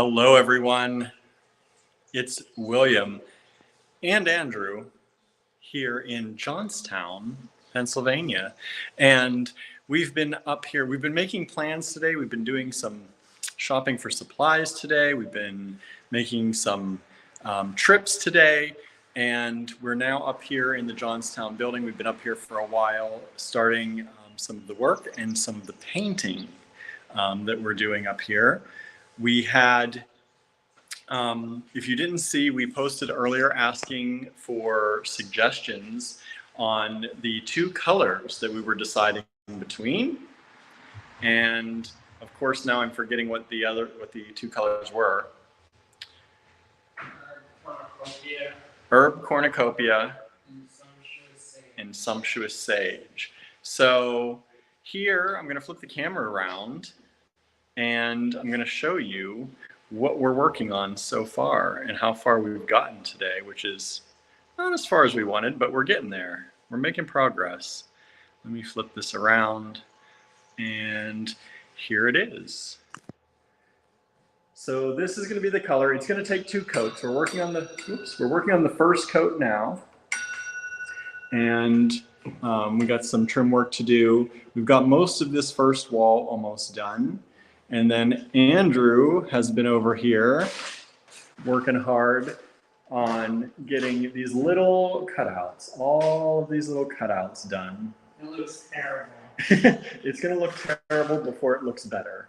Hello, everyone. It's William and Andrew here in Johnstown, Pennsylvania. And we've been up here, we've been making plans today. We've been doing some shopping for supplies today. We've been making some trips today. And we're now up here in the Johnstown building. We've been up here for a while, starting some of the work and some of the painting that we're doing up here. We had, if you didn't see, we posted earlier asking for suggestions on the two colors that we were deciding between. And of course, now I'm forgetting what the two colors were. Herb cornucopia and sumptuous sage. So here, I'm going to flip the camera around and I'm going to show you what we're working on so far and how far we've gotten today, which is not as far as we wanted, but we're getting there. We're making progress. Let me flip this around and here it is. So this is going to be the color. It's going to take two coats. We're working on the first coat now. And we got some trim work to do. We've got most of this first wall almost done. And then Andrew has been over here working hard on getting these little cutouts, all of these little cutouts done. It looks terrible. It's going to look terrible before it looks better.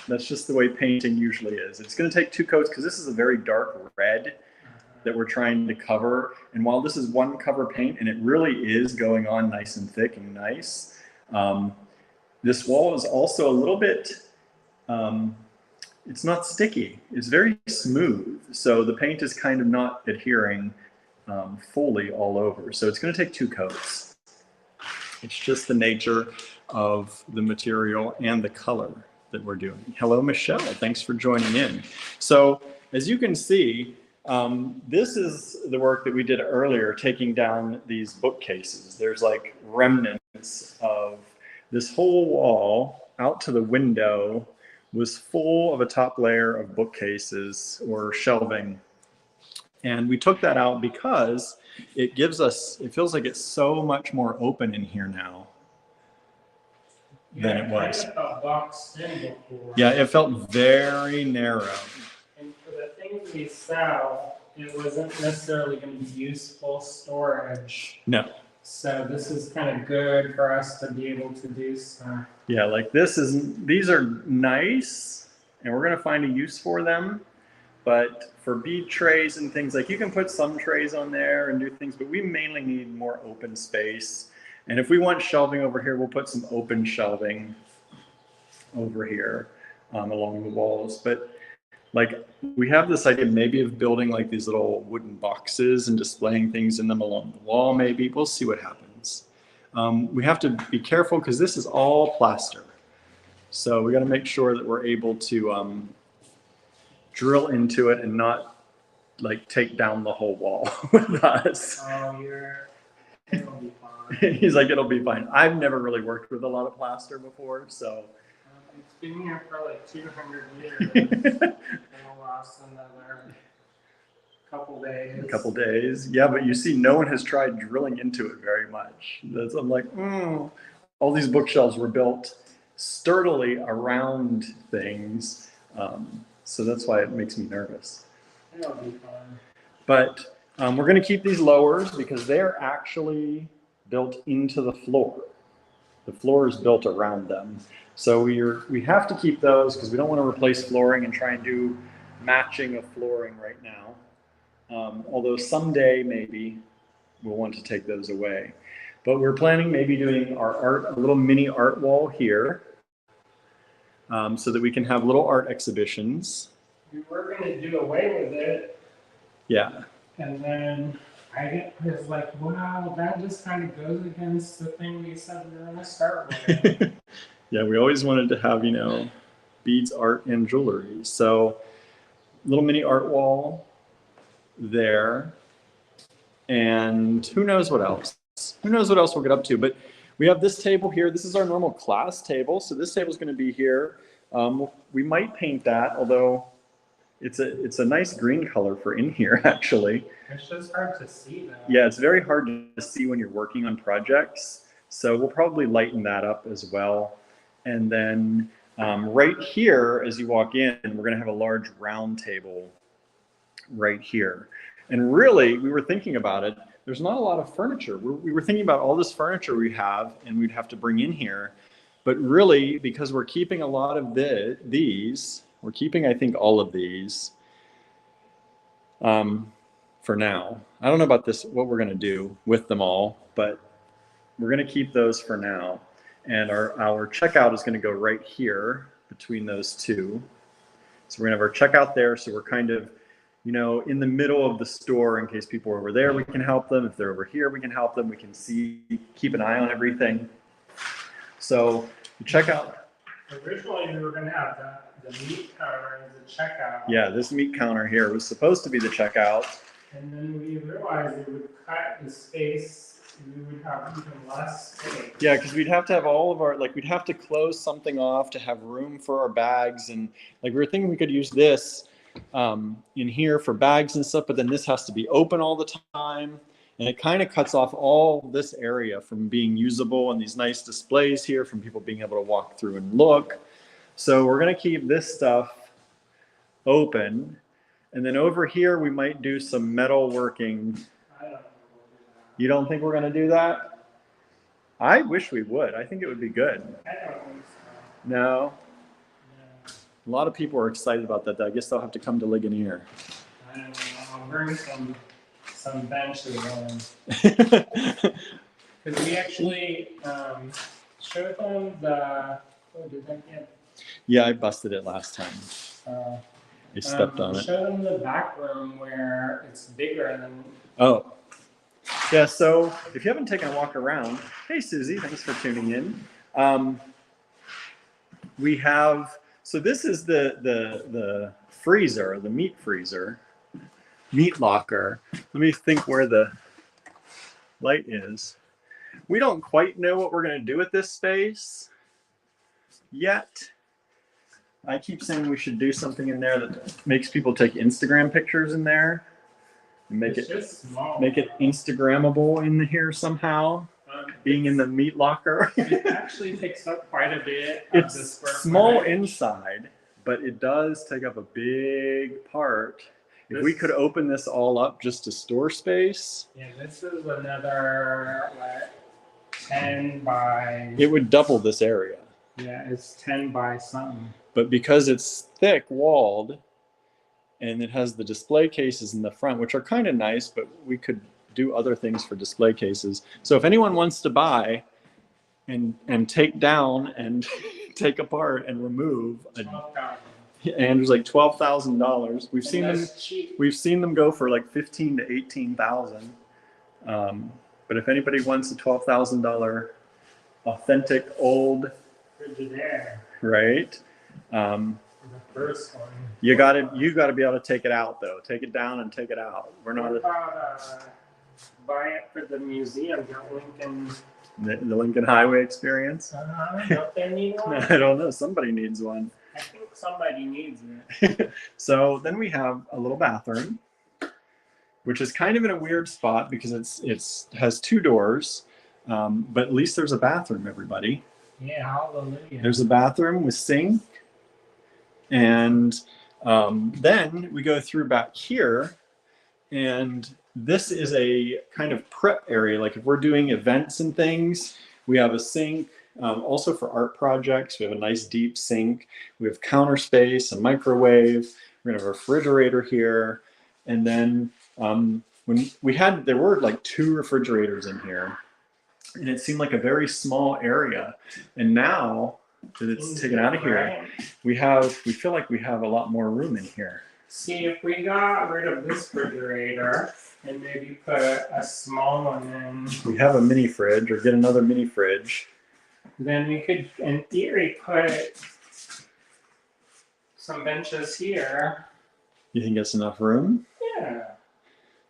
That's just the way painting usually is. It's going to take two coats because this is a very dark red that we're trying to cover. And while this is one cover paint, and it really is going on nice and thick and nice, this wall is also a little bit, it's not sticky. It's very smooth. So the paint is kind of not adhering fully all over. So it's going to take two coats. It's just the nature of the material and the color that we're doing. Hello, Michelle. Thanks for joining in. So as you can see, this is the work that we did earlier, taking down these bookcases. There's like remnants of this whole wall out to the window was full of a top layer of bookcases or shelving. And we took that out because it gives us, it feels like it's so much more open in here now than it was. Yeah, it felt very narrow. And for the things we sell, it wasn't necessarily going to be useful storage. No. So this is kind of good for us to be able to do stuff. Yeah, like these are nice, and we're going to find a use for them. But for bead trays and things, like you can put some trays on there and do things, but we mainly need more open space. And if we want shelving over here, we'll put some open shelving over here along the walls. But like we have this idea maybe of building like these little wooden boxes and displaying things in them along the wall maybe. We'll see what happens. We have to be careful because this is all plaster. So we got to make sure that we're able to drill into it and not like take down the whole wall with us. Oh, it'll be fine. He's like, it'll be fine. I've never really worked with a lot of plaster before, so. It's been here for like 200 years. It'll last another couple days. A couple days. Yeah, but you see, no one has tried drilling into it very much. I'm like, all these bookshelves were built sturdily around things. So that's why it makes me nervous. It'll be fine. But we're going to keep these lowers because they're actually built into the floor. The floor is built around them. So we have to keep those because we don't want to replace flooring and try and do matching of flooring right now. Although someday maybe we'll want to take those away. But we're planning maybe doing our a little mini art wall here so that we can have little art exhibitions. We were going to do away with it. Yeah. And then I was like, wow, that just kind of goes against the thing we said we were going to start with. Yeah, we always wanted to have, beads, art, and jewelry. So little mini art wall there. And who knows what else? Who knows what else we'll get up to? But we have this table here. This is our normal class table. So this table is going to be here. We might paint that, although it's a nice green color for in here, actually. It's just hard to see though. Yeah, it's very hard to see when you're working on projects. So we'll probably lighten that up as well. And then right here, as you walk in, we're gonna have a large round table right here. And really, we were thinking about it, there's not a lot of furniture. We were thinking about all this furniture we have and we'd have to bring in here. But really, because we're keeping a lot of these, we're keeping, I think, all of these for now. I don't know about this, what we're gonna do with them all, but we're gonna keep those for now. And our checkout is gonna go right here between those two. So we're gonna have our checkout there, so we're kind of, you know, in the middle of the store in case people are over there, we can help them. If they're over here, we can help them. We can keep an eye on everything. So the checkout. Originally, we were going to have the meat counter as a checkout. Yeah, this meat counter here was supposed to be the checkout. And then we realized it would cut the space. We would have even less space. Yeah, because we'd have to have all of our, like, we'd have to close something off to have room for our bags. And like, we were thinking we could use this in here for bags and stuff, but then this has to be open all the time. And it kind of cuts off all this area from being usable and these nice displays here from people being able to walk through and look. So we're going to keep this stuff open. And then over here, we might do some metal working. I don't know. You don't think we're going to do that? I wish we would. I think it would be good. I don't think so. No? No. A lot of people are excited about that. I guess they'll have to come to Ligonier. I don't know. I'll bring some benches on. Because we actually showed them the. Oh, did that get? Yeah, I busted it last time. I stepped on it. Showed them the back room where it's bigger than. Oh. Yeah, so if you haven't taken a walk around, hey Susie, thanks for tuning in. We have, so this is the freezer, the meat freezer, meat locker. Let me think where the light is. We don't quite know what we're going to do with this space yet. I keep saying we should do something in there that makes people take Instagram pictures in there. And make It's it just small. make it Instagrammable in here somehow. Being in the meat locker. It actually takes up quite a bit of the It's square small footage. inside, but it does take up a big part. If we This- could open this all up just to store space, Yeah, this is another like 10 by. it would double this area. Yeah, it's 10 by something. But because it's thick walled and it has the display cases in the front, which are kind of nice, but we could do other things for display cases. So if anyone wants to buy and take down and take apart and remove, Andrew's like $12,000. We've seen them. Cheap. We've seen them go for like 15 to 18,000. But if anybody wants a $12,000 authentic old, Frigidaire, right? the first one. You gotta be able to take it out though. Take it down and take it out. We're What not about buy it for the museum? Don't Lincoln? the Lincoln Highway experience. Don't they need one? I don't know. Somebody needs one. I think somebody needs it. So then we have a little bathroom, which is kind of in a weird spot because it's has two doors, but at least there's a bathroom. Everybody. Yeah, hallelujah. There's a bathroom with sink, and then we go through back here, and this is a kind of prep area. Like if we're doing events and things, we have a sink. Also for art projects, we have a nice deep sink. We have counter space, a microwave. We're gonna have a refrigerator here, and then when there were like 2 refrigerators in here, and it seemed like a very small area. And now that it's taken out of here, we feel like we have a lot more room in here. See, if we got rid of this refrigerator and maybe put a small one in, We have a mini fridge, or get another mini fridge. then we could, in theory, put some benches here. You think that's enough room? Yeah,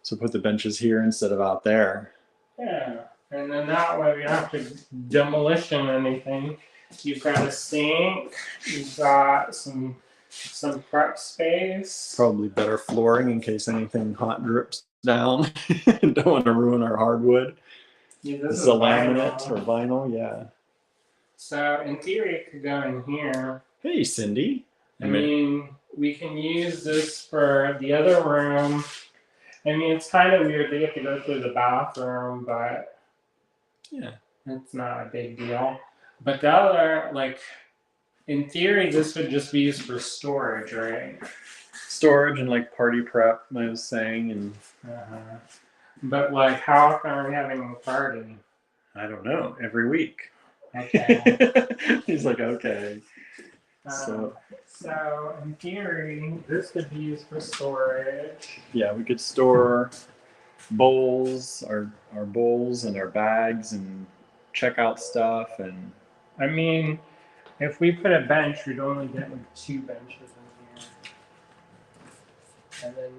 So put the benches here instead of out there. yeah. And then that way we don't have to demolition anything. You've got a sink, you've got some some prep space. Probably better flooring in case anything hot drips down. Don't want to ruin our hardwood. Yeah, This is a laminate or vinyl, yeah. So in theory, it could go in here. Hey, Cindy. I mean, we can use this for the other room. I mean, it's kind of weird. They have to go through the bathroom, but yeah, it's not a big deal. But the other, like, in theory, this would just be used for storage, right? storage and like party prep, I was saying, and But like, how often are we having a party? I don't know, every week. Okay. He's like, okay. So in theory, this could be used for storage. Yeah, we could store bowls, our bowls and our bags and check out stuff. And I mean, if we put a bench, we'd only get like 2 benches in here. And then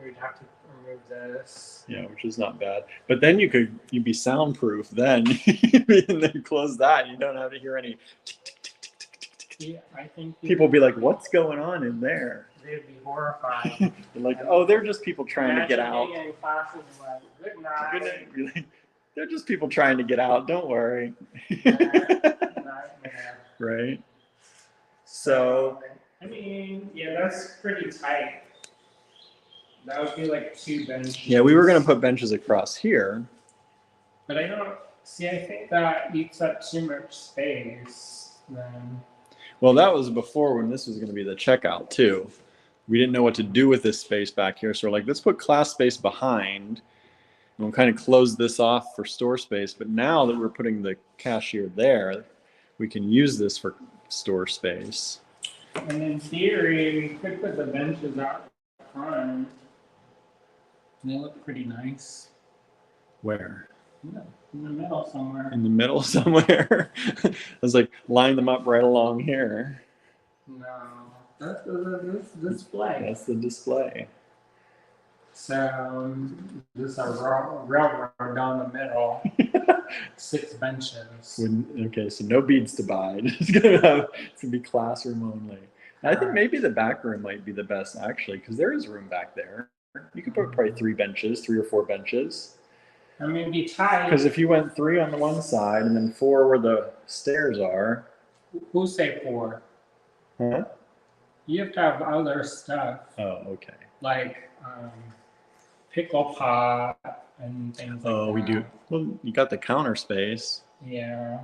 we'd have to remove this. yeah, which is not bad. But then you'd be soundproof then. And then close that. You don't have to hear any tick, tick, tick, tick, tick, tick, tick. Yeah, I think People be like, what's going on in there? they'd be horrified. They're like, oh, they're just people trying to get out. Imagine being in class and like, good night. Good night. Be like, they're just people trying to get out. Don't worry. Nightmare. Right. So, I mean, yeah, that's pretty tight. That would be like 2 benches. yeah, we were going to put benches across here. But I don't see. I think that eats up too much space. Then. Well, that was before when this was going to be the checkout too. We didn't know what to do with this space back here. So we're like, let's put class space behind. And we'll kind of close this off for store space. But now that we're putting the cashier there, we can use this for store space. And in theory, we could put the benches out front. They look pretty nice. Where? Yeah, in the middle somewhere. In the middle somewhere. I was like, line them up right along here. No, that's the display. That's the display. So this is a railroad down the middle. 6 benches. Okay, so no beads to buy. It's gonna be classroom only. I think maybe the back room might be the best actually, because there is room back there. You could put probably 3 or 4 benches. I mean, it'd be tight. Because if you went 3 on the one side and then 4 where the stairs are. Who say 4? Huh? You have to have other stuff. Oh, okay. Like pickle pot and things like that. Oh, we do. Well, you got the counter space. Yeah.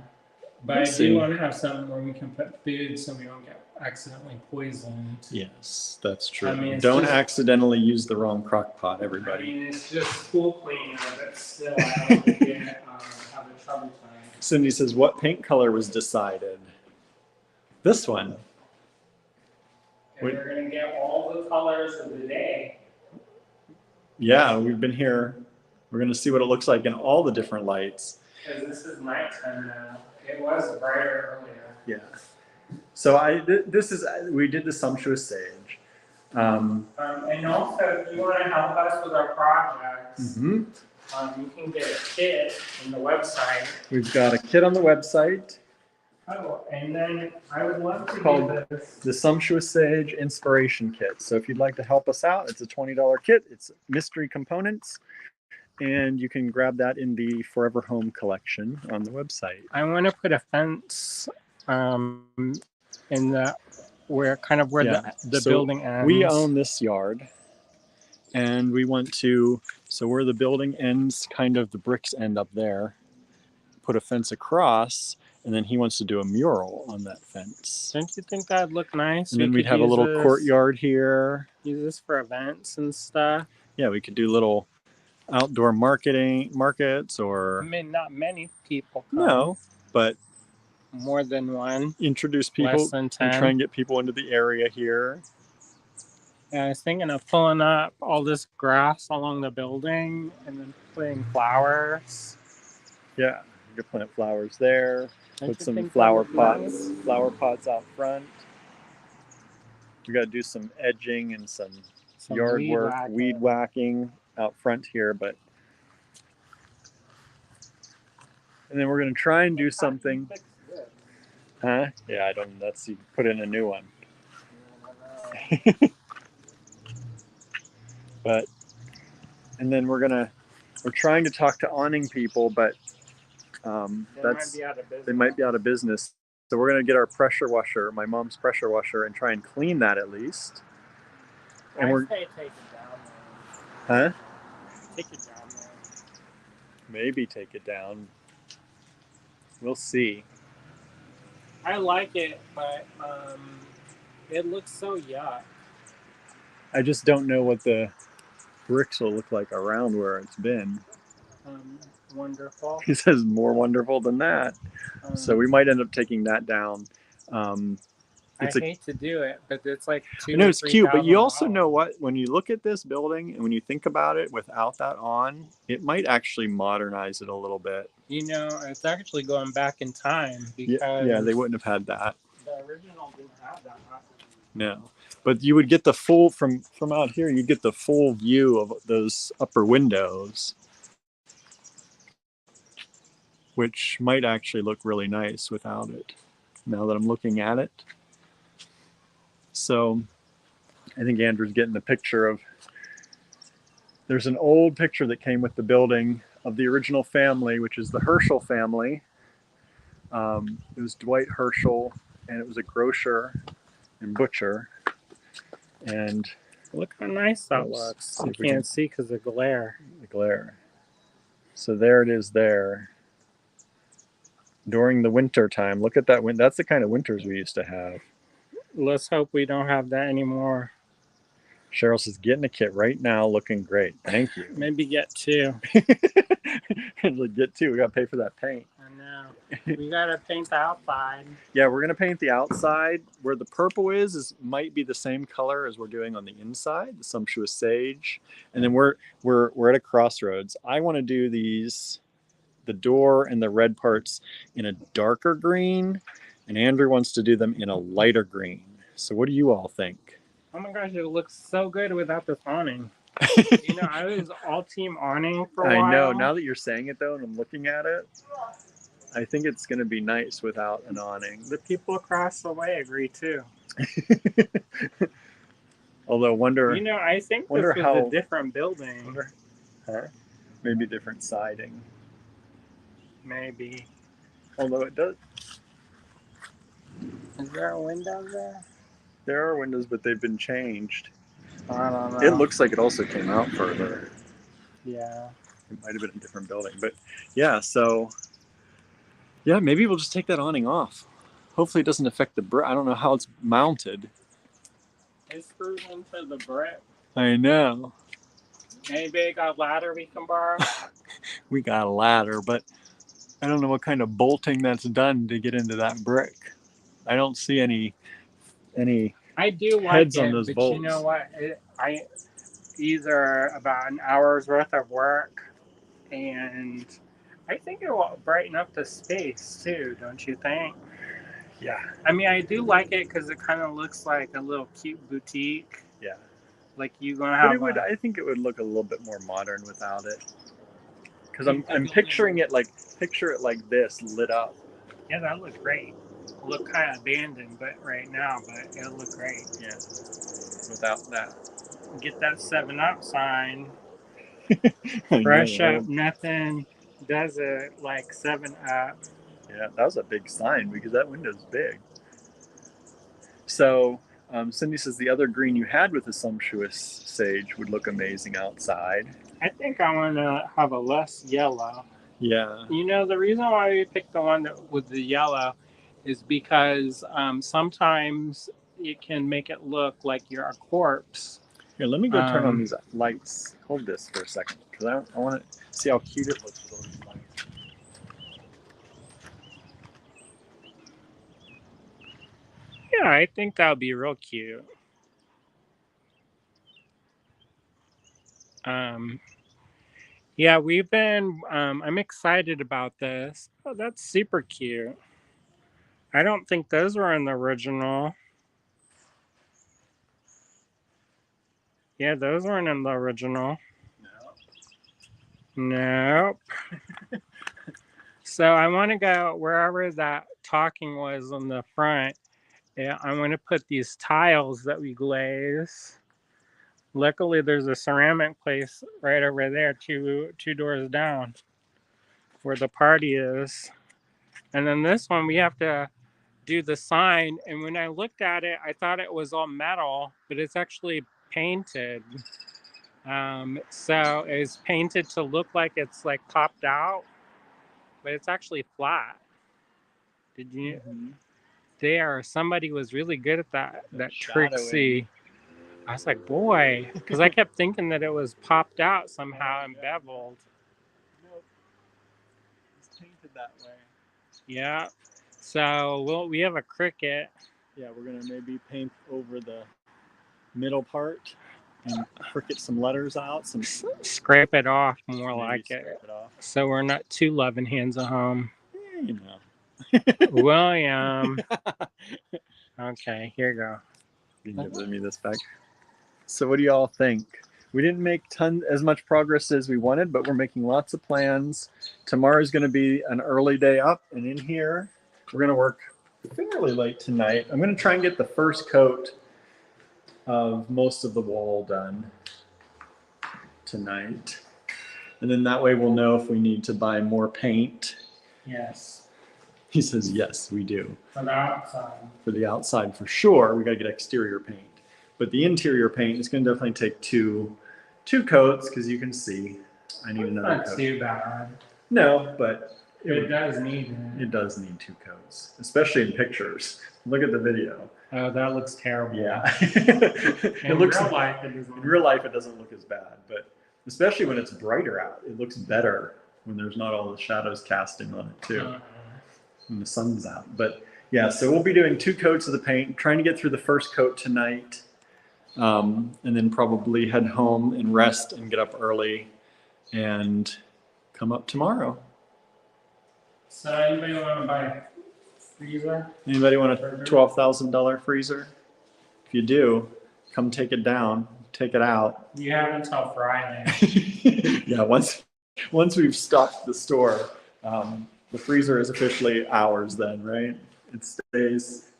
But Let's I do see. want to have something where we can put food so we don't get accidentally poisoned. Yes, that's true. I mean, Don't just, accidentally use the wrong crock pot, everybody. I mean, it's just school cleaner, but still, I don't think it have a trouble time. Cindy says, what paint color was decided? This one. And we're going to get all the colors of the day. Yeah, we've been here. We're going to see what it looks like in all the different lights. Because this is nighttime now. It was brighter earlier. Yeah. So we did the sumptuous sage. And also, if you want to help us with our projects, Mm-hmm. You can get a kit on the website. We've got a kit on the website. Oh, and then I would love to Called do this. The Sumptuous Sage Inspiration Kit. So if you'd like to help us out, it's a $20 kit. It's mystery components. And you can grab that in the Forever Home collection on the website. I want to put a fence in the where the So building ends. we own this yard. And we want to, so where the building ends, kind of the bricks end up there, put a fence across, and then he wants to do a mural on that fence. Don't you think that'd look nice? And then we'd have a little courtyard here. Use this for events and stuff. Yeah, we could do little outdoor markets or... I mean, not many people come. No, but... More than one. Introduce people Less than 10. and try and get people into the area here. Yeah, I was thinking of pulling up all this grass along the building and then putting flowers. Yeah, you could plant flowers there. Don't Put you some think flower that would be pots, nice? flower pots out front. We got to do some edging and some yard weed work, whacking. weed whacking out front here, but. And then we're gonna try and do something. Huh? Yeah, I don't. That's you put in a new one. But, and then we're trying to talk to awning people, but they might be out of business. So we're gonna get our pressure washer, my mom's pressure washer, and try and clean that at least. And I say take it down huh? Take it down there. Maybe take it down. We'll see. I like it, but it looks so yuck. I just don't know what the bricks will look like around where it's been. Wonderful. He says more wonderful than that. So we might end up taking that down. I hate to do it, but it's like I know it's cute, but you also know what? When you look at this building and when you think about it without that on, it might actually modernize it a little bit. You know, it's actually going back in time because yeah, they wouldn't have had that. The original didn't have that. No, but you would get the full from out here. You get the full view of those upper windows, which might actually look really nice without it. Now that I'm looking at it, so I think Andrew's getting the picture of. There's an old picture that came with the building of the original family, which is the Herschel family. It was Dwight Herschel, and it was a grocer and butcher. And look how nice that looks. You can't see because of glare. The glare. So there it is there. During the winter time, look at that. That's the kind of winters we used to have. Let's hope we don't have that anymore. Cheryl says, getting a kit right now, looking great. Thank you. Maybe get two. Get two. We got to pay for that paint. I know. We got to paint the outside. Yeah, we're going to paint the outside. Where the purple is might be the same color as we're doing on the inside, the sumptuous sage. And then we're at a crossroads. I want to do the door and the red parts in a darker green, and Andrew wants to do them in a lighter green. So what do you all think? Oh my gosh, it looks so good without this awning. You know, I was all team awning for a while. I know. Now that you're saying it, though, and I'm looking at it, I think it's going to be nice without an awning. The people across the way agree, too. Although, You know, I think this was a different building. Maybe different siding. Maybe. Although it does. Is there a window there? There are windows, but they've been changed. I don't know. It looks like it also came out further. Yeah. It might have been a different building. But yeah, so yeah, maybe we'll just take that awning off. Hopefully it doesn't affect the brick. I don't know how it's mounted. It screws into the brick. I know. Anybody got a ladder we can borrow? We got a ladder, but I don't know what kind of bolting that's done to get into that brick. I don't see any I do like heads it, on those but bolts. you know what? These are about an hour's worth of work, and I think it will brighten up the space too, don't you think? Yeah. I mean, I do like it because it kind of looks like a little cute boutique. Yeah. Like you gonna have. But I think it would look a little bit more modern without it. Because I'm picturing it like this lit up. Yeah, that looks great. It'll look kind of abandoned, but right now, but it'll look great. Yeah. Without that. Get that 7-Up sign. Fresh up, nothing does it like 7-Up. Yeah, that was a big sign because that window's big. So Cindy says the other green you had with the sumptuous sage would look amazing outside. I think I want to have a less yellow. Yeah. You know, the reason why we picked the one with the yellow is because sometimes it can make it look like you're a corpse. Here, let me go turn on these lights. Hold this for a second because I want to see how cute it looks with all these lights. Yeah, I think that would be real cute. Yeah, we've been, I'm excited about this. Oh, that's super cute. I don't think those were in the original. Yeah, those weren't in the original. Nope. So I want to go wherever that talking was on the front Yeah, I'm going to put these tiles that we glaze. Luckily, there's a ceramic place right over there, two doors down, where the party is. And then this one, we have to do the sign. And when I looked at it, I thought it was all metal, but it's actually painted. So it's painted to look like it's like popped out, but it's actually flat. Did you? Somebody was really good at that Trixie. I was like, boy, because I kept thinking that it was popped out somehow and beveled. Nope. It's painted that way. Yeah. So we have a cricket. Yeah, we're gonna maybe paint over the middle part and cricket some letters out. Scrape it off more like scrape it. it off. So we're not too loving hands at home. You know. William. Okay, here you go. You can give me this back. So what do y'all think? We didn't make as much progress as we wanted, but we're making lots of plans. Tomorrow's going to be an early day up, and in here we're going to work fairly late tonight. I'm going to try and get the first coat of most of the wall done tonight, and then that way we'll know if we need to buy more paint. Yes. He says yes, we do. For the outside. For the outside, for sure, we got to get exterior paint. But the interior paint is going to definitely take two coats, because you can see I need another coat. Not too bad. No, but it does need it. It does need 2 coats, especially in pictures. Look at the video. Oh, that looks terrible. Yeah. In real life, it doesn't look as bad, but especially when it's brighter out, it looks better when there's not all the shadows casting on it too, when the sun's out. But yeah, so we'll be doing 2 coats of the paint, trying to get through the first coat tonight. And then probably head home and rest and get up early and come up tomorrow. So anybody want to buy a freezer? Anybody want a $12,000 freezer? If you do, come take it down, take it out. You have until Friday. Yeah, once we've stocked the store, the freezer is officially ours then, right? It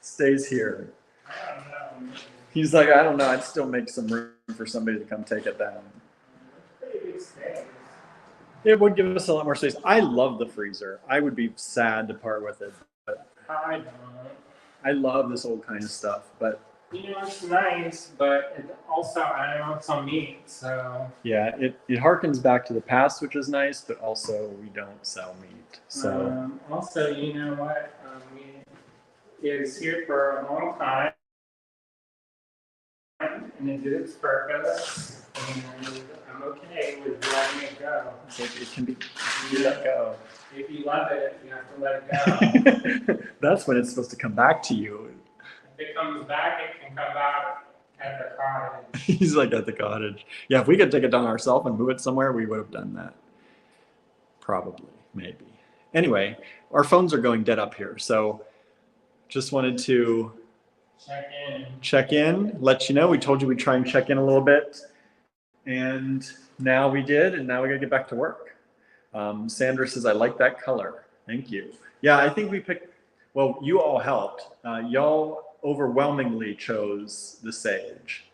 stays here. I don't know. He's like, I don't know, I'd still make some room for somebody to come take it down. Pretty big space. It would give us a lot more space. I love the freezer. I would be sad to part with it, but I don't. I love this old kind of stuff. But you know, it's nice, but it also, I know it's on meat, so. yeah, it harkens back to the past, which is nice, but also we don't sell meat. So also, you know what? It's here for a long time. And it did its purpose, and I'm okay with letting it go. It can be let go. If you love it, you have to let it go. That's when it's supposed to come back to you. If it comes back, it can come back at the cottage. He's like, at the cottage. Yeah, if we could take it down ourselves and move it somewhere, we would have done that. Probably, maybe. Anyway, our phones are going dead up here, so just wanted to check in, let you know. We told you we'd try and check in a little bit, and now we did, and now we gotta get back to work. Sandra says, I like that color. Thank you. Yeah, I think we picked, well, you all helped. Y'all overwhelmingly chose the sage,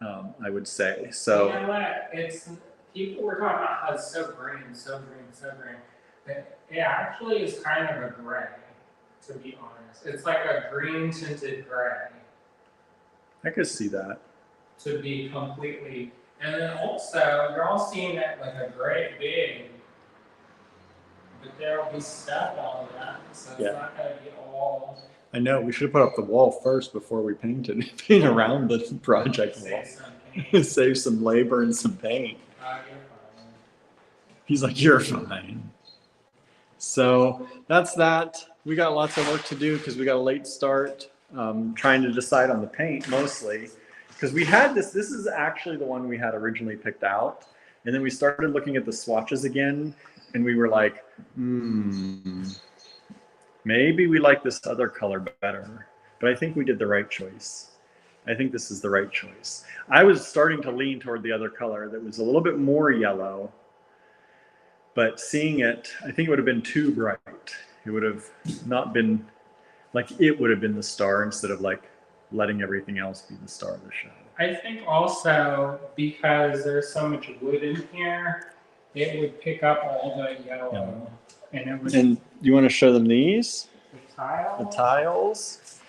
I would say. So you know what? People were talking about how it's so green. It actually is kind of a gray, to be honest. It's like a green tinted gray. I could see that. To be completely, and then also you're all seeing it like a great big, but there will be stuff on that, so it's not going to be all. I know, we should have put up the wall first before we painted. Paint around the project wall. Save some labor and some paint. You're fine. He's like, you're fine. So that's that. We got lots of work to do because we got a late start, trying to decide on the paint mostly. Because we had this is actually the one we had originally picked out. And then we started looking at the swatches again, and we were like, maybe we like this other color better. But I think we did the right choice. I think this is the right choice. I was starting to lean toward the other color that was a little bit more yellow. But seeing it, I think it would have been too bright. It would have not been Like it would have been the star instead of like letting everything else be the star of the show. I think also because there's so much wood in here, it would pick up all the yellow, and it would. And you want to show them these? The tile. The tiles.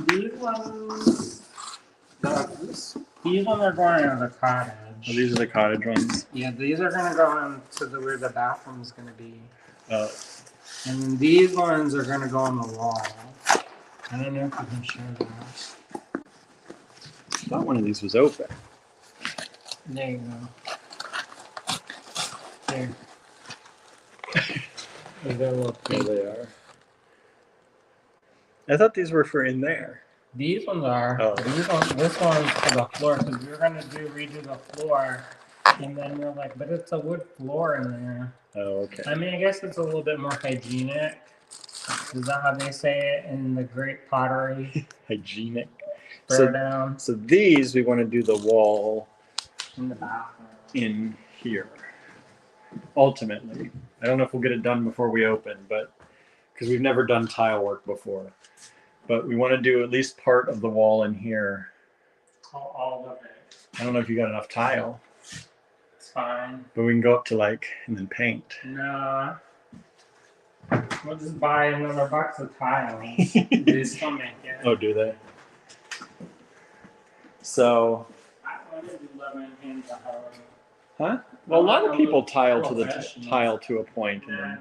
These ones. These ones are going in the cottage. Oh, these are the cottage ones. Yeah, these are gonna go into the where the bathroom's gonna be. Oh. And then these ones are gonna go on the wall. I don't know if you can show that. I thought one of these was open. There you go. There. There they are. I thought these were for in there. These ones are. Oh. This one's for the floor because we were gonna redo the floor, and then we're like, but it's a wood floor in there. Oh, okay. I mean, I guess it's a little bit more hygienic. Is that how they say it in the great pottery? Hygienic. Throw down So these we want to do the wall in the bathroom. in here. Ultimately, I don't know if we'll get it done before we open, but because we've never done tile work before, but we want to do at least part of the wall in here. All of it. I don't know if you got enough tile, It's fine. but we can go up to like and then paint. No. We'll just buy another box of tiles. They still make it. Oh, do they? So, I want to do lemon hands a hoe. huh? Well, a lot of people tile to a point, and then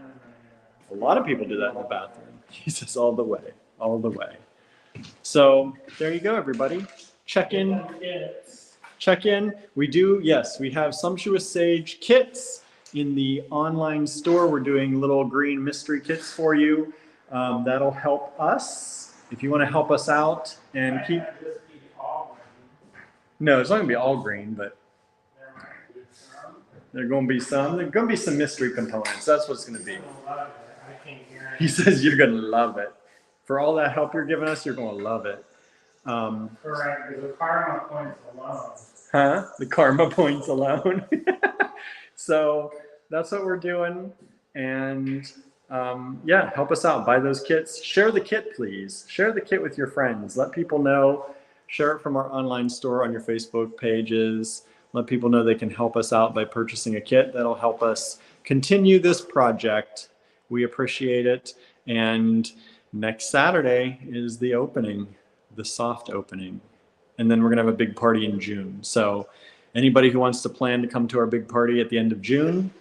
a lot of people do that in the bathroom. He says all the way, all the way. So there you go, everybody. Check in. Check in. We do, yes, we have Sumptuous Sage kits in the online store. We're doing little green mystery kits for you. That'll help us. If you want to help us out and keep. No, it's not going to be all green, but there are going to be some mystery components. That's what it's going to be. He says you're going to love it. For all that help you're giving us, you're going to love it. Correct. The karma points alone. Huh? The karma points alone. So that's what we're doing. And yeah, help us out. Buy those kits. Share the kit, please. Share the kit with your friends. Let people know. Share it from our online store on your Facebook pages. Let people know they can help us out by purchasing a kit. That'll help us continue this project. We appreciate it. And next Saturday is the opening, the soft opening. And then we're going to have a big party in June. So anybody who wants to plan to come to our big party at the end of June.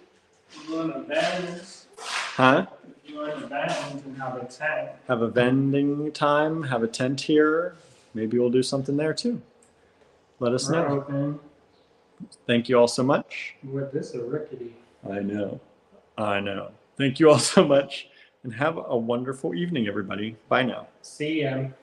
You want events? Huh? You want events and have a tent. Have a vending time, have a tent here. Maybe we'll do something there too. Let us know. Open. Thank you all so much. With this a rickety. I know. I know. Thank you all so much. And have a wonderful evening, everybody. Bye now. See ya.